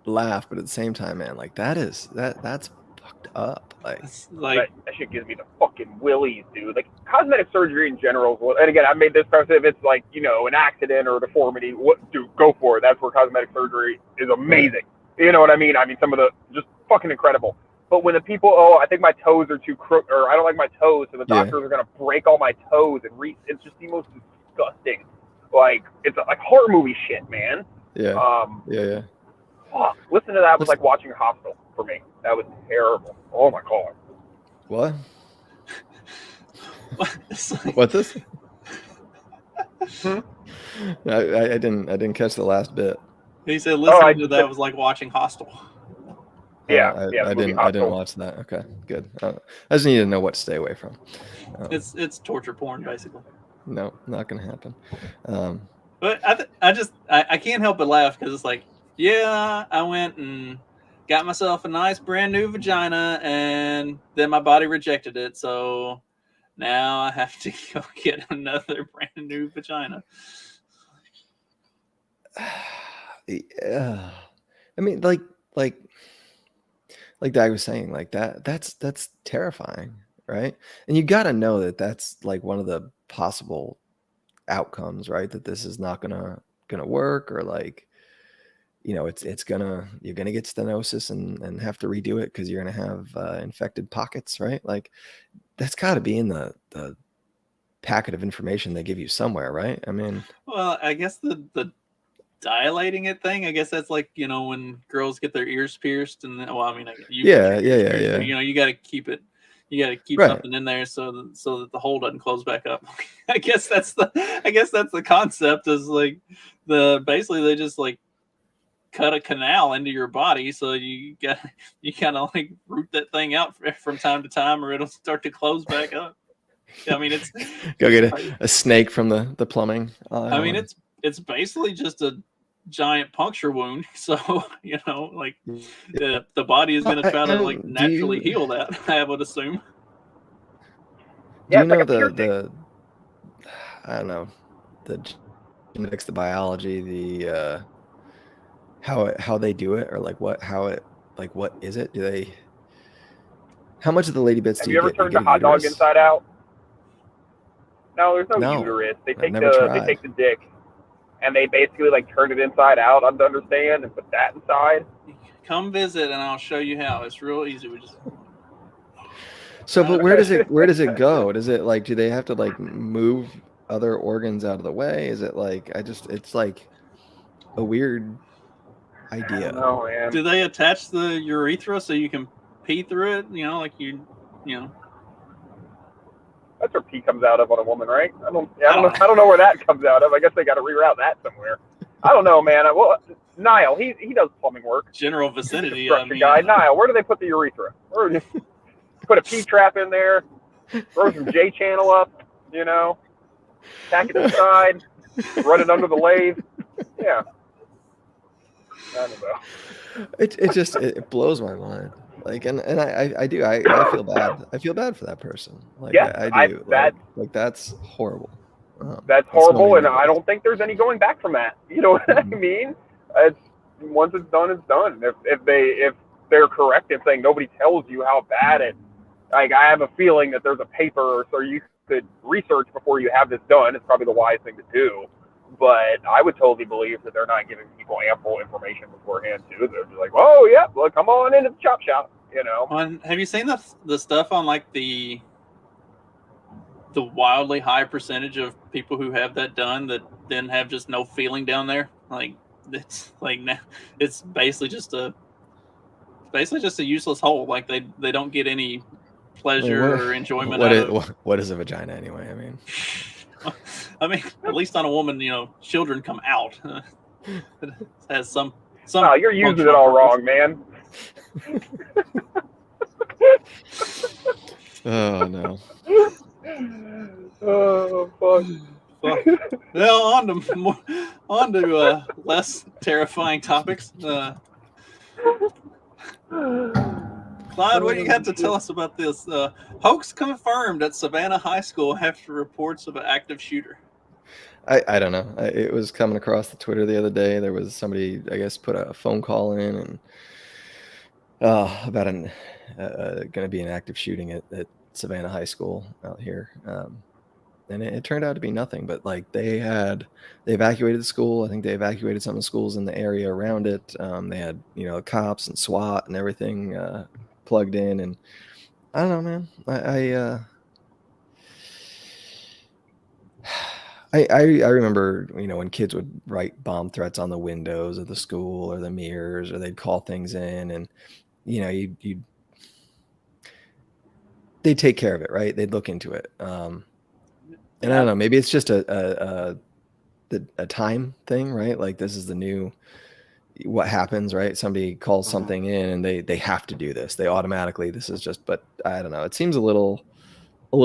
laugh, but at the same time, man, like that's fucked up. Like, It's like that shit gives me the fucking willies, dude. Like cosmetic surgery in general. And again, I made this preface: if it's like an accident or a deformity, dude, go for it. That's where cosmetic surgery is amazing. You know what I mean? I mean, some of the just fucking incredible. But when the people, I think my toes are too crooked, or I don't like my toes, so the doctors are gonna break all my toes, and it's just the most disgusting. Like it's like horror movie shit, man. yeah. Yeah. Fuck. Listen to that was like watching Hostel for me. That was terrible. Oh my God. What? it's like, What's this? I didn't catch the last bit. he said listening I to that was like watching Hostel. Yeah, I the movie didn't Hostel. watch that. Okay, good. I just need to know what to stay away from. It's torture porn basically. No, not gonna happen. But I can't help but laugh because it's like, yeah, I went and got myself a nice brand new vagina, and then my body rejected it, so now I have to go get another brand new vagina. Yeah. I mean, like Dag was saying, like that's terrifying, right? And you got to know that that's like one of the possible outcomes, right? That this is not gonna work, or like, it's you're gonna get stenosis and have to redo it because you're gonna have infected pockets, right? Like that's got to be in the packet of information they give you somewhere, right? I mean, Well, I guess the dilating it thing, I guess that's like, when girls get their ears pierced, and then, well, I mean, you get your ears pierced, but, you got to keep it. You got to keep Right. something in there so that the hole doesn't close back up. I guess that's the concept. Is like basically they just like cut a canal into your body, so you kind of like root that thing out from time to time, or it'll start to close back up. I mean, it's go get a snake from the plumbing. I mean, it's basically just a giant puncture wound. So like the body is going to try to like naturally heal that. I would assume. Do you know like the I don't know, the genetics, the biology, the how they do it, or like what is it? Do they How much of the lady bits Have do you ever get? You turned get a hot dog uterus? inside out? No, there's no, No, uterus. They I've take never they tried. take the dick and they basically like turn it inside out, to understand, and put that inside. Come visit, and I'll show you how. It's real easy. We just So, but where does it go? Does it like, do they have to like move other organs out of the way? Is it like, it's like a weird I don't idea. know, man. do they attach the urethra so you can pee through it? You know, like you know. That's where pee comes out of on a woman, right? I don't know where that comes out of. I guess they got to reroute that somewhere. I don't know, man. Well, Niall, he does plumbing work. General vicinity. Construction guy. Niall, where do they put the urethra? Or just put a P trap in there, throw some J channel up, you know, tack it inside, run it under the lathe. Yeah. I don't know. It blows my mind. Like, and I feel bad. I feel bad for that person. Like, Yeah, I do. Like, that's horrible. That's so horrible, many and I levels. don't think there's any going back from that. You know what I mean? It's once it's done, it's done. If they're correct in saying nobody tells you how bad it, like I have a feeling that there's a paper, so you could research before you have this done. It's probably the wise thing to do. But I would totally believe that they're not giving people ample information beforehand too. They're just like, oh yeah, well come on into the chop shop, you know. Have you seen the stuff on like the wildly high percentage of people who have that done that then have just no feeling down there? Like it's like it's basically just a useless hole. Like they don't get any pleasure or enjoyment out of. What is a vagina anyway? I mean, at least on a woman, you know, children come out. It has some. Oh, you're using it all wrong, man. Oh no. Oh fuck. Well, on to less terrifying topics. Clyde, what do you got to tell us about this? Hoax confirmed at Savannah High School after reports of an active shooter. I don't know. It was coming across the Twitter the other day. There was somebody, I guess, put a phone call in and about going to be an active shooting at Savannah High School out here. And it turned out to be nothing, but like they evacuated the school. I think they evacuated some of the schools in the area around it. They had, you know, cops and SWAT and everything plugged in. And I don't know, man. I remember, you know, when kids would write bomb threats on the windows of the school or the mirrors, or they'd call things in, and you know, they'd take care of it, right? They'd look into it. And I don't know, maybe it's just a time thing, right? Like this is the new what happens, right? Somebody calls something in and they have to do this. They automatically, this is just, but I don't know. It seems a little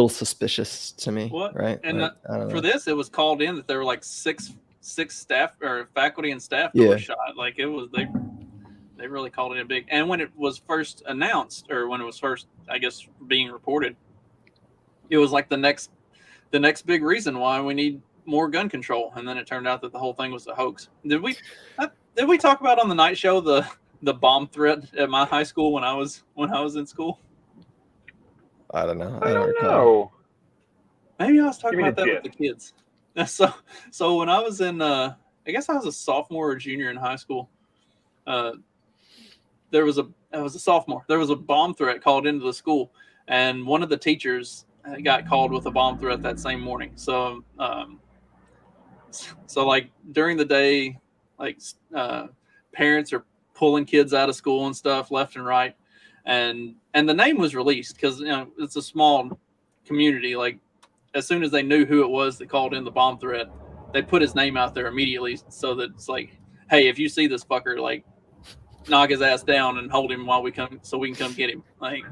suspicious to me, right? And like, I don't for know. this, it was called in that there were like six staff or faculty and staff that were shot. Like it was they really called it in big. And when it was first announced, or when it was first, I guess, being reported, it was like the next big reason why we need more gun control. And then it turned out that the whole thing was a hoax. Did we talk about on the night show the bomb threat at my high school when I was in school? I don't know. I don't recall. Maybe I was talking about that with the kids. So when I was in, I guess I was a sophomore or junior in high school. I was a sophomore. There was a bomb threat called into the school, and one of the teachers got called with a bomb threat that same morning. So like during the day, like parents are pulling kids out of school and stuff left and right, and the name was released because, you know, it's a small community. Like as soon as they knew who it was that called in the bomb threat, they put his name out there immediately, so that it's like, hey, if you see this fucker, like knock his ass down and hold him while we come, so we can come get him. Like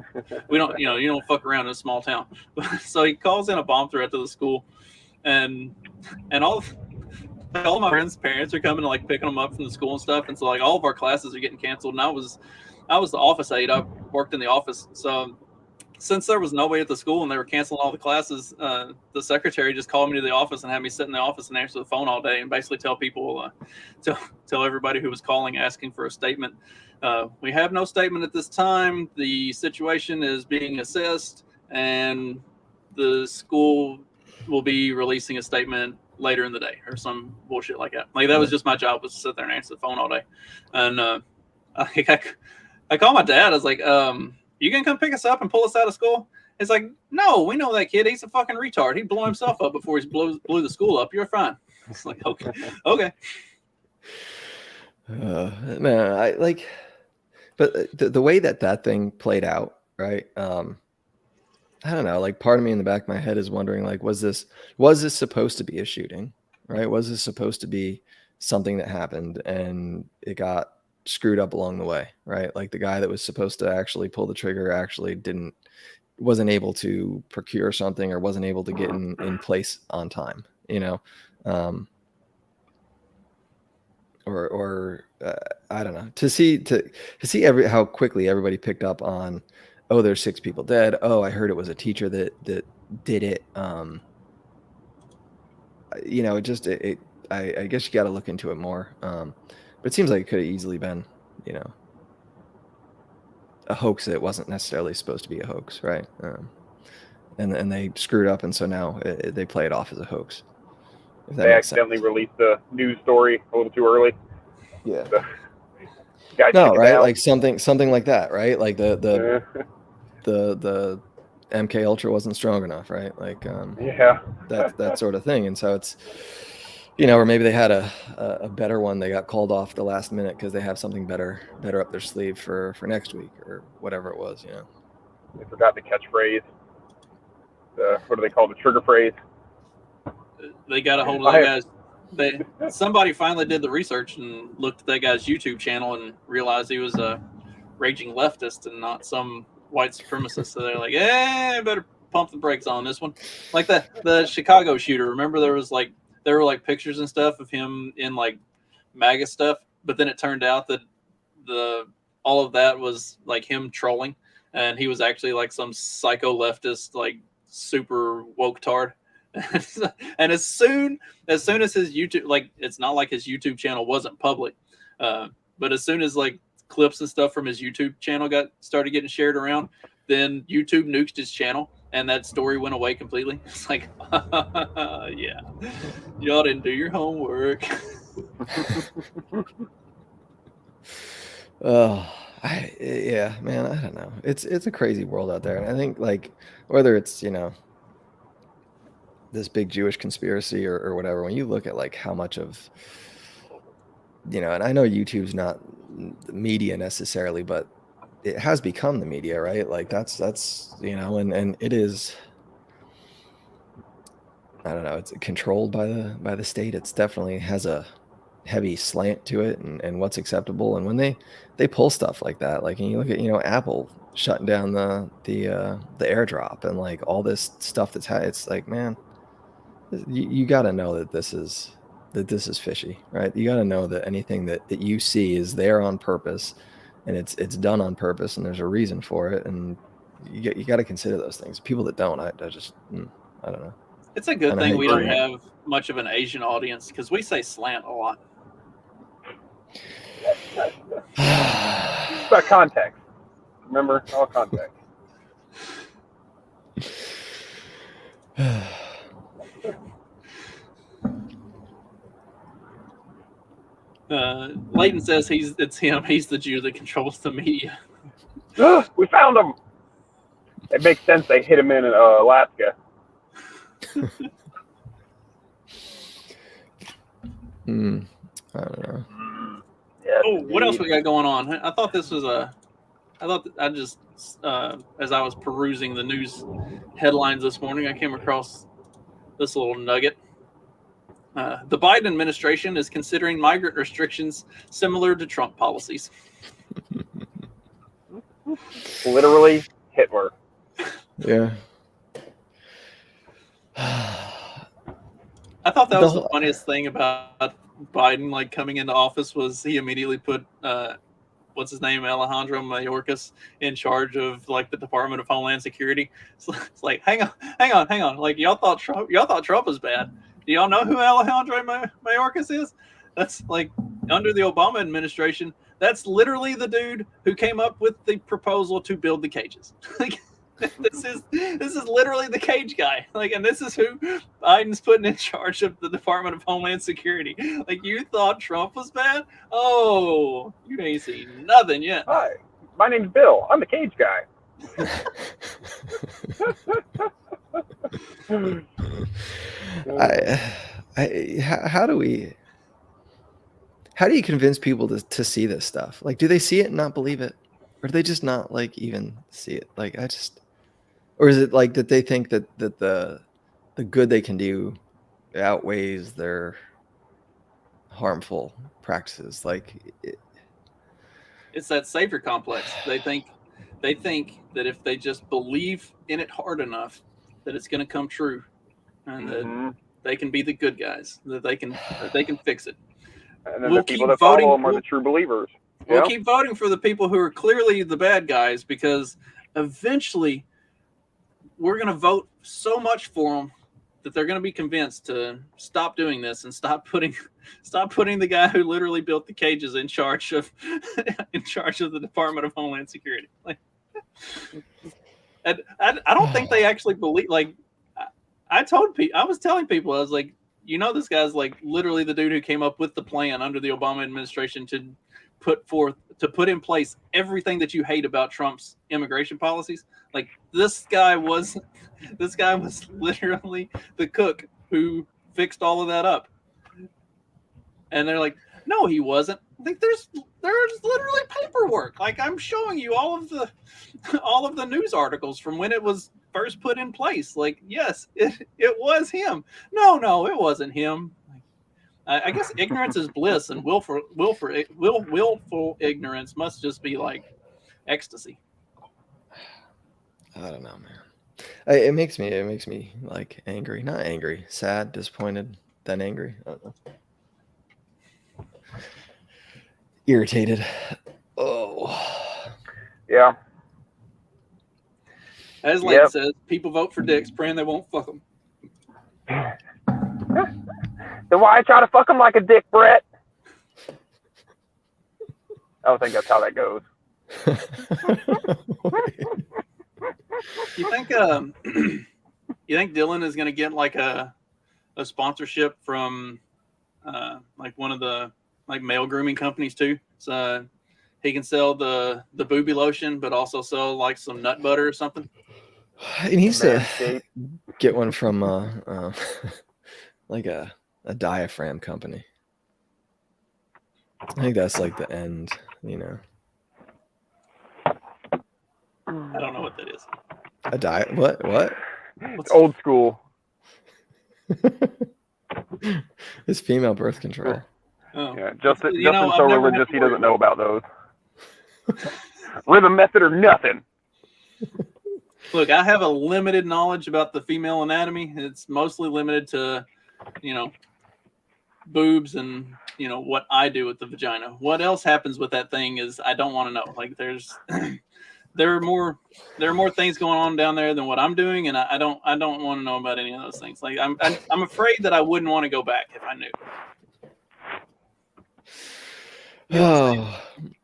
we don't, you know, you don't fuck around in a small town. So he calls in a bomb threat to the school, and all my friends' parents are coming to like picking them up from the school and stuff. And so like all of our classes are getting canceled. And I was the office aide. I worked in the office. So since there was nobody at the school and they were canceling all the classes, the secretary just called me to the office and had me sit in the office and answer the phone all day and basically tell people, tell everybody who was calling asking for a statement. We have no statement at this time. The situation is being assessed, and the school will be releasing a statement later in the day or some bullshit like that. Like that was just my job, was to sit there and answer the phone all day. And I called my dad. I was like, you gonna come pick us up and pull us out of school? It's like, no, we know that kid. He's a fucking retard. He blew himself up before he blew the school up. You're fine. It's like, okay. Man, I like, but the way that thing played out, right? I don't know. Like, part of me in the back of my head is wondering, like, was this supposed to be a shooting, right? Was this supposed to be something that happened and it got screwed up along the way, right? Like the guy that was supposed to actually pull the trigger actually wasn't able to procure something or wasn't able to get in place on time, you know? I don't know, to see how quickly everybody picked up on, oh, there's 6 people dead. Oh, I heard it was a teacher that did it. You know, I guess you got to look into it more. But it seems like it could have easily been, you know, a hoax that wasn't necessarily supposed to be a hoax, right? And they screwed up, and so now they play it off as a hoax. If that They makes accidentally sense. released the news story a little too early. Yeah. No, right? Like something like that, right? Like the MK Ultra wasn't strong enough, right? Like that sort of thing. And so it's, you know, or maybe they had a better one. They got called off the last minute because they have something better up their sleeve for next week or whatever it was, you know. They forgot the catchphrase. What do they call the trigger phrase? They got a hold of that guy's. Somebody finally did the research and looked at that guy's YouTube channel and realized he was a raging leftist and not some white supremacist. So they're like, better pump the brakes on this one. Like the Chicago shooter. Remember there were like pictures and stuff of him in like MAGA stuff, but then it turned out that all of that was like him trolling, and he was actually like some psycho leftist, like super woke tard. And as soon as his YouTube, like, it's not like his YouTube channel wasn't public, but as soon as like clips and stuff from his YouTube channel started getting shared around, then YouTube nuked his channel and that story went away completely. It's like, yeah, y'all didn't do your homework. Yeah, man, I don't know. It's a crazy world out there, and I think, like, whether it's, you know, this big Jewish conspiracy or whatever, when you look at like how much of, you know, and I know YouTube's not the media necessarily, but it has become the media, right? Like that's you know, and it is, I don't know, it's controlled by the state. It's definitely has a heavy slant to it and what's acceptable. And when they pull stuff like that, like, and you look at, you know, Apple shutting down the AirDrop and like all this stuff it's like, man, you got to know that this is fishy, right? You got to know that anything that you see is there on purpose, and it's done on purpose, and there's a reason for it, and you got to consider those things. People that don't, I just I don't know. It's a good thing we don't have much of an Asian audience, because we say slant a lot. It's about context. Remember, all context. Leighton says it's him. He's the Jew that controls the media. We found him. It makes sense. They hit him in Alaska. I don't know. Yes, oh, what else we got going on? I thought this was as I was perusing the news headlines this morning, I came across this little nugget. The Biden administration is considering migrant restrictions similar to Trump policies. Literally Hitler. Yeah. I thought that was the funniest thing about Biden, like, coming into office, was he immediately put what's his name, Alejandro Mayorkas, in charge of like the Department of Homeland Security. It's like, hang on. Like y'all thought Trump was bad. Do y'all know who Alejandro Mayorkas is? That's like under the Obama administration. That's literally the dude who came up with the proposal to build the cages. Like this is literally the cage guy. Like, and this is who Biden's putting in charge of the Department of Homeland Security. Like, you thought Trump was bad? Oh, you ain't seen nothing yet. Hi, my name's Bill. I'm the cage guy. How do you convince people to see this stuff? Like, do they see it and not believe it? Or do they just not like even see it? Like, or is it like that they think that the good they can do outweighs their harmful practices? Like, It's that savior complex. They think that if they just believe in it hard enough, that it's going to come true, and that they can be the good guys. That they can fix it. And then the people that follow them are the true believers. We'll keep voting for the people who are clearly the bad guys, because eventually we're going to vote so much for them that they're going to be convinced to stop doing this and stop putting the guy who literally built the cages in charge of the Department of Homeland Security. Like, and I don't think they actually believe. Like, I was telling people, I was like, this guy's like literally the dude who came up with the plan under the Obama administration to put in place everything that you hate about Trump's immigration policies. Like, this guy was literally the cook who fixed all of that up. And they're like, no, he wasn't. Like, there's literally paperwork. Like, I'm showing you all of the news articles from when it was first put in place. Like, yes, it was him. No, it wasn't him. I guess ignorance is bliss, and willful ignorance must just be like ecstasy. I don't know, man. It makes me like angry. Not angry, sad, disappointed, then angry. I don't know. Irritated. Oh. Yeah. As Lane says, people vote for dicks, praying they won't fuck them. Then why try to fuck them like a dick, Brett? I don't think that's how that goes. You think Dylan is going to get like a sponsorship from like one of the like male grooming companies too? So he can sell the booby lotion, but also sell like some nut butter or something. He needs to get one from like a diaphragm company. I think that's like the end, I don't know what that is. What? It's old school. It's female birth control. Oh. Yeah, Justin's so religious he doesn't know about those. Rhythm method or nothing. Look, I have a limited knowledge about the female anatomy. It's mostly limited to, boobs and, what I do with the vagina. What else happens with that thing is I don't want to know. Like, there are more things going on down there than what I'm doing, and I don't want to know about any of those things. Like, I'm afraid that I wouldn't want to go back if I knew.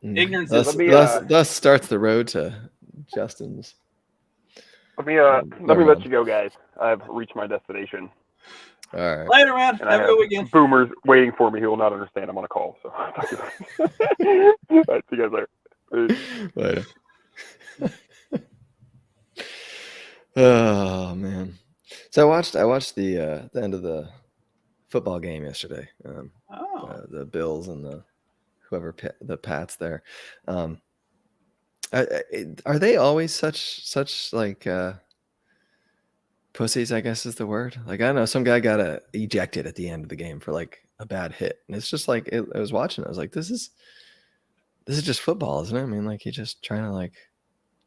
Ignorance thus starts the road to Justin's. Let me let you go, guys. I've reached my destination. All right. Later, man. Have a good weekend. Boomers waiting for me who will not understand I'm on a call. So, all right, see you guys later. Later. Oh man! So I watched the end of the football game yesterday. The Bills and the Pats there. Are they always such like pussies? I guess is the word. Like, I don't know, some guy got ejected at the end of the game for like a bad hit, and it's just like I was watching. I was like, this is just football, isn't it? I mean, like, you're just trying to like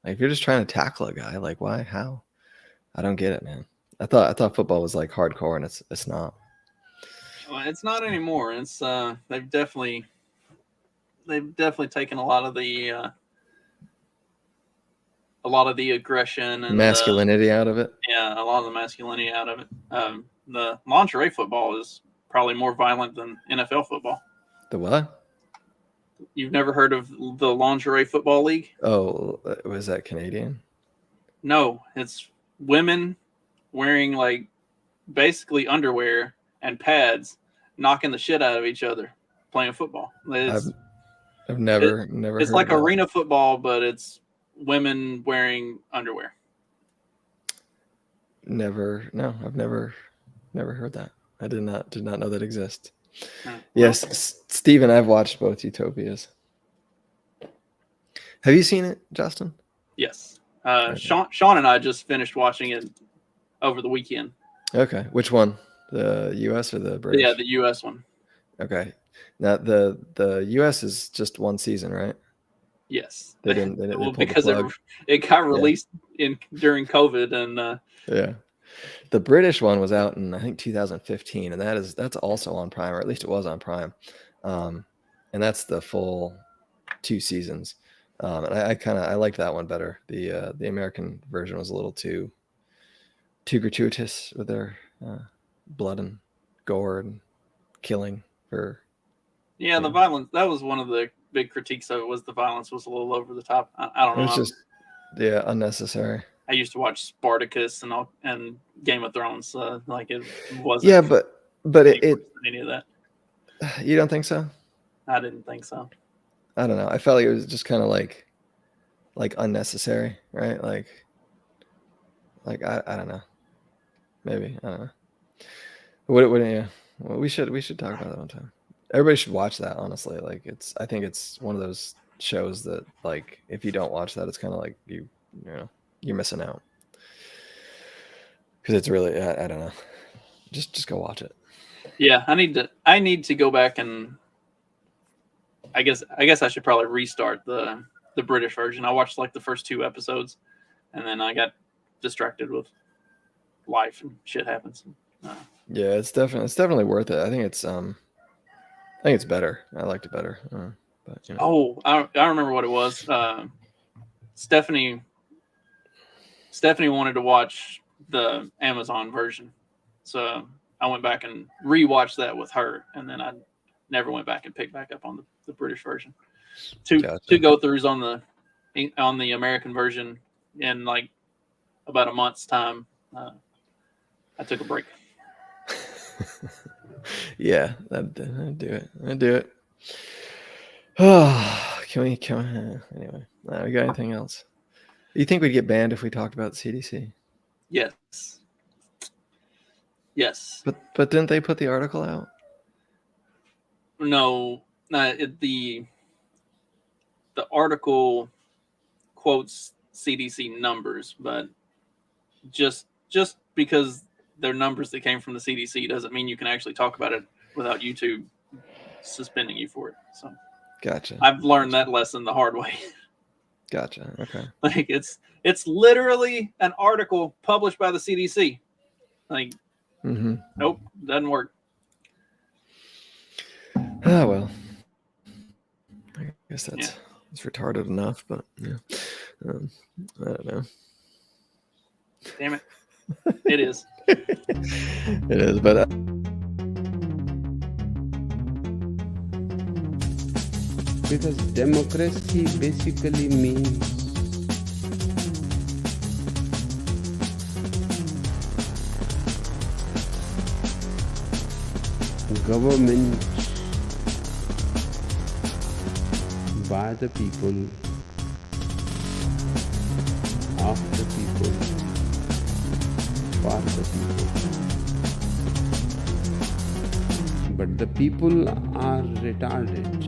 if you're just trying to tackle a guy, like, why? How? I don't get it, man. I thought football was like hardcore, and it's not. Well, it's not anymore. It's they've definitely they've definitely taken a lot of the aggression and Masculinity out of it. a lot of the masculinity out of it. The lingerie football is probably more violent than NFL football. The what? You've never heard of the lingerie football league? Oh, was that Canadian? No, it's women wearing like basically underwear and pads, knocking the shit out of each other, playing football. I've never It's heard like of that. arena football, but it's women wearing underwear. I've never heard that. I did not know that exists. Yes, Stephen, I've watched both Utopias. Have you seen it, Justin? Yes. Okay. Sean and I just finished watching it over the weekend. Okay, which one? The U.S. or the British? Yeah, the U.S. one. Okay, now the U.S. is just one season, right? Yes. They didn't pull the because plug. it got released during COVID and Yeah. The British one was out in I think 2015, and that's also on Prime, or at least it was on Prime, and that's the full 2 seasons. And I liked that one better. The American version was a little too gratuitous with their blood and gore and killing. The violence. That was one of the big critiques of it. Was the violence was a little over the top. I don't know. It was just unnecessary. I used to watch Spartacus and Game of Thrones. Like it wasn't. Yeah, but it any of that. You don't think so? I didn't think so. I don't know. I felt like it was just kind of like unnecessary, right? Like I don't know. Maybe I don't know. Well, we should talk about that one time. Everybody should watch that. Honestly, like I think it's one of those shows that like if you don't watch that, it's kind of like you're missing out because it's really I don't know. Just go watch it. Yeah, I need to go back and I guess I should probably restart the British version. I watched like the first 2 episodes, and then I got distracted with life and shit happens. Yeah, it's definitely worth it. I think it's better. I liked it better. But I remember what it was. Stephanie wanted to watch the Amazon version, so I went back and rewatched that with her, and then I never went back and picked back up on the British version. Two go throughs on the American version in like about a month's time. I took a break. Yeah, I'd do it. I'd do it. Oh, can we anyway? We got anything else? You think we'd get banned if we talked about the CDC? Yes. But didn't they put the article out? No, the article quotes CDC numbers, but just because they're numbers that came from the CDC doesn't mean you can actually talk about it without YouTube suspending you for it. So, gotcha. I've learned that lesson the hard way. Gotcha. Okay. Like it's literally an article published by the CDC. Like, nope, doesn't work. Oh well, I guess it's retarded enough, but yeah, I don't know. Damn it, it is. It is, but because democracy basically means government by the people, of the people, for the people. But the people are retarded.